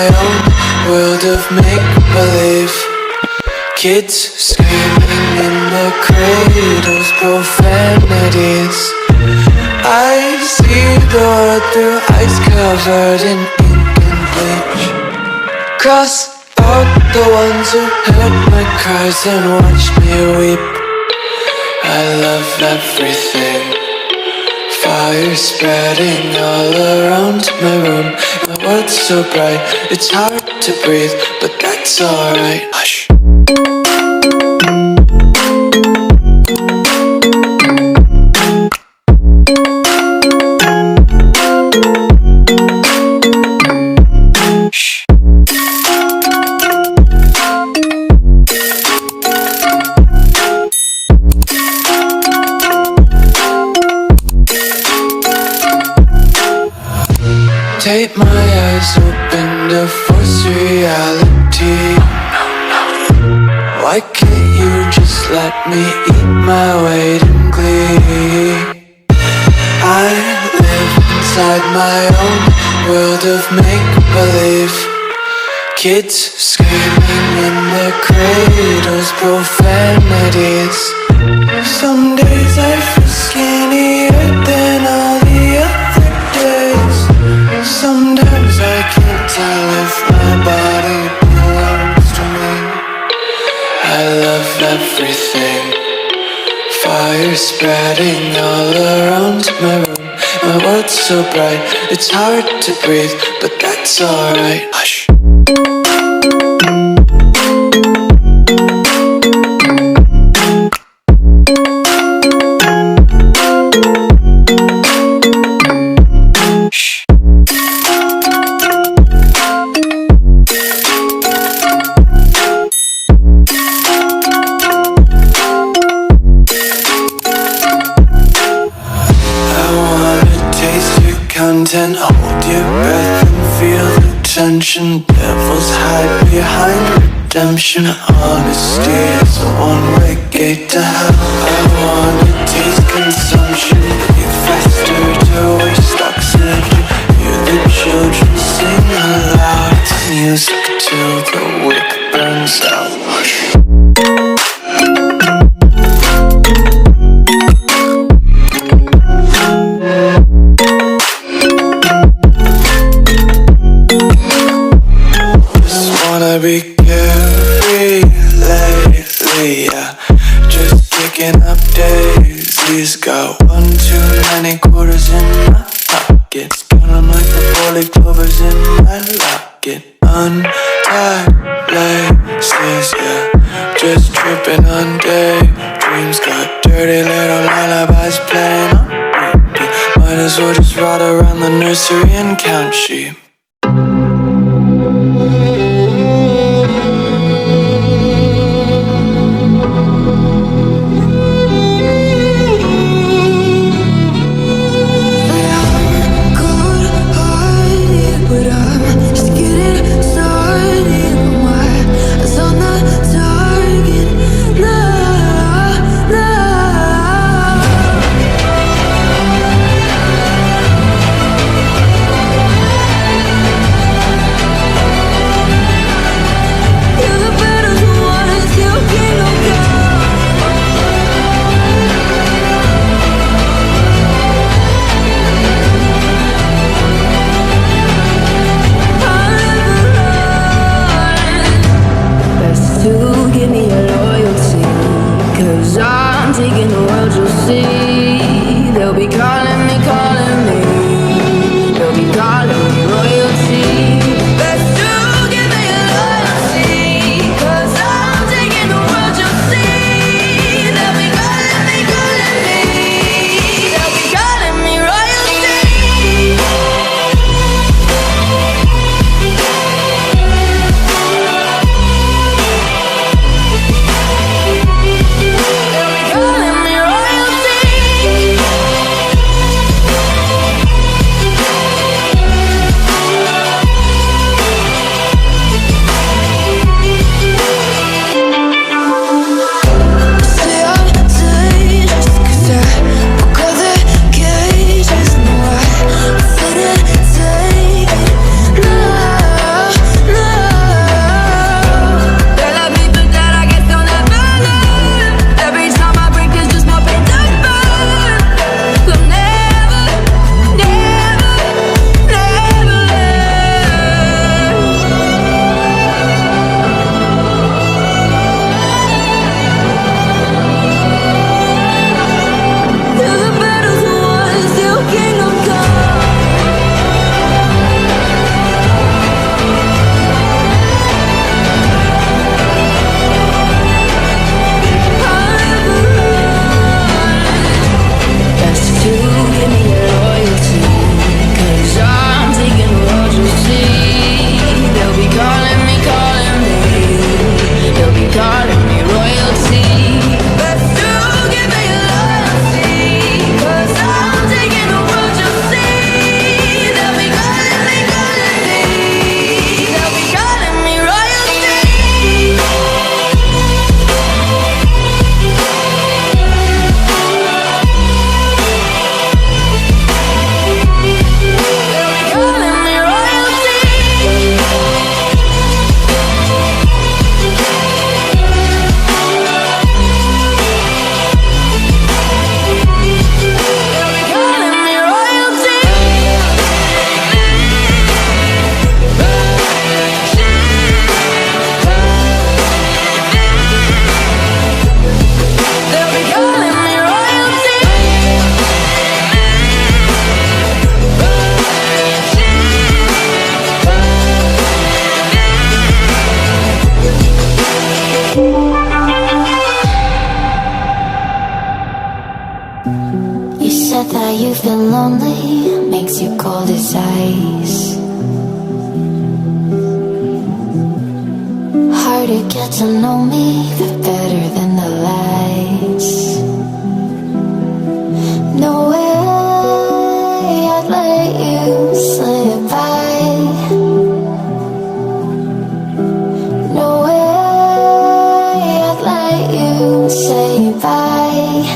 my own world of make-believe. Kids screaming in their cradles, profanities. I see the world through eyes covered in ink and bleach. Cross out the ones who heard my cries and watched me weep. I love everything. Fire spreading all around my room. My world's so bright, it's hard to breathe, but that's alright. Hush. Take my eyes open to force reality. Why can't you just let me eat my weight in glee? I live inside my own world of make-believe. Kids screaming in their cradles, profanities. Some days I feel skinnier than all the other days. Sometimes I can't tell if my body belongs to me. I love everything. Fire spreading all around my room. My world's so bright, it's hard to breathe, but that's alright. Hush. Content, hold your breath and feel the tension. Devils hide behind redemption. Honesty is a one-way gate to hell. I wanna taste consumption. Breathe faster to waste oxygen. Hear the children sing aloud. It's music till the wick burns out. Be carefree lately, yeah. Just kicking up daisies. Got one too many quarters in my pockets. Count 'em like the 4-leaf clovers in my locket. Untied laces, yeah. Just tripping on daydreams. Got dirty little lullabies playing on repeat. Might as well just ride around the nursery and count sheep. to get to know me better than the lights. No way I'd let you slip by. No way I'd let you say bye.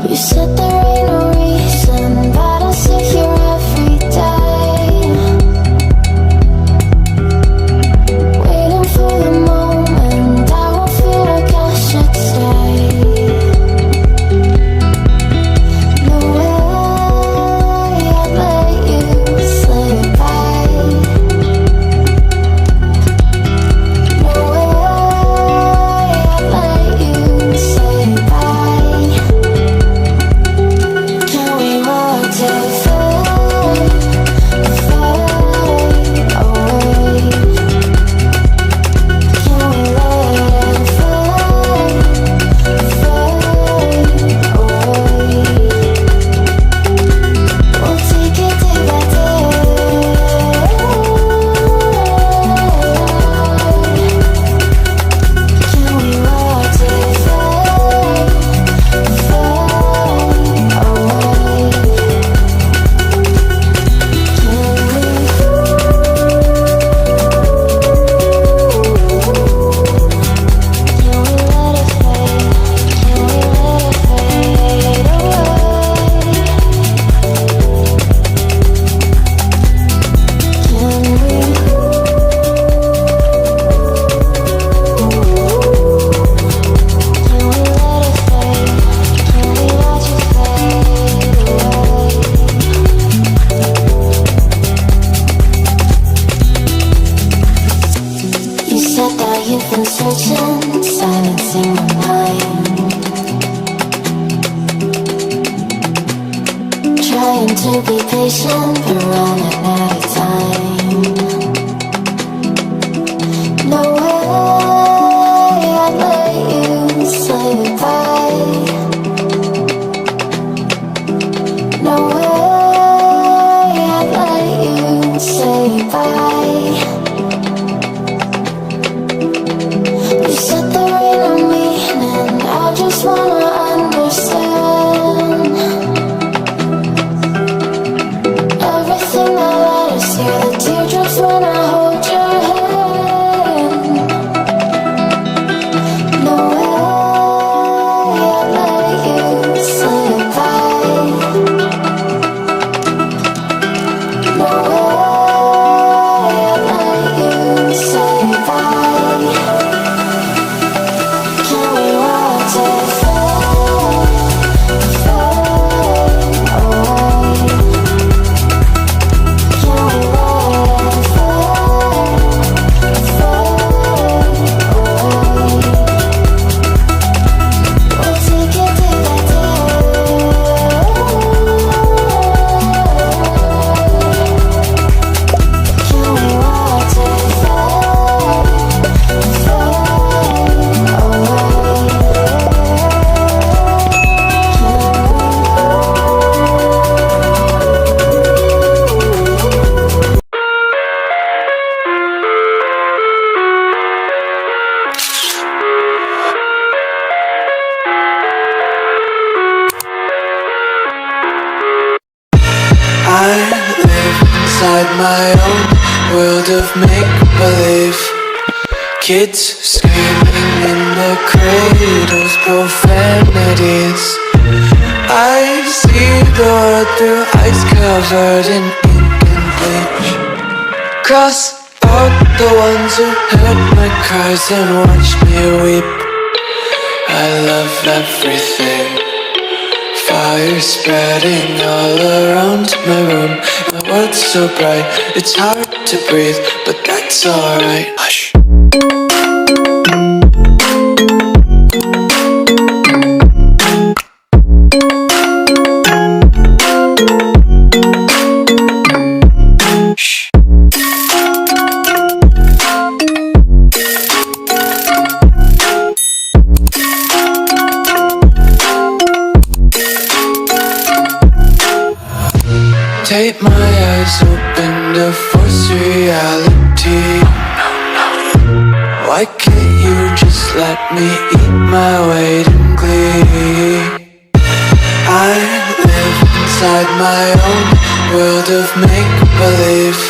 You said there ain't no reason, but I'll sit here every day, waiting for the moment I won't feel like I should stay. No way I'd let you slip by. No way I'd let you say bye. Can we watch it fade, fade away? Can we let it fade, fade away? We'll take it day by day. Can we watch it fade, fade away? You said that you've been searching, silencing my mind, trying to be patient, but running out of time. No way I'd let you slip by. No way I'd let you say bye. You said there ain't no meaning, I just wanna understand everything that led us here, the teardrops when I hold your hand. No way I'd let you slip by. No way I'd let you say bye. Can we watch it fade, fade away? Can we let it fade, fade away? We'll take it day by day. Can we watch it fade, fade away? I live inside my own world of make-believe. Kids screaming in their cradles, profanities. I see the world through eyes covered in ink and bleach. Cross out the ones who heard my cries and watched me weep. I love everything. Fire spreading all around my room. My world's so bright, it's hard to breathe, but that's alright. Hush. Tape my eyes open to force reality. Why can't you just let me eat my weight in glee? I live inside my own world of make-believe.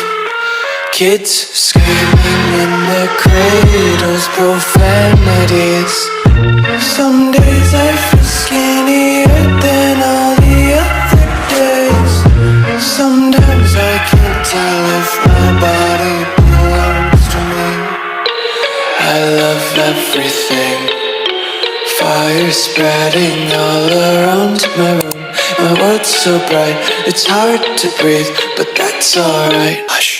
Kids screaming in their cradles, profanities. Some days I feel skinnier than all the other days. Sometimes I can't tell if my body belongs to me. I love everything. Fire spreading all around my room. My world's so bright, it's hard to breathe, but that's alright. Hush.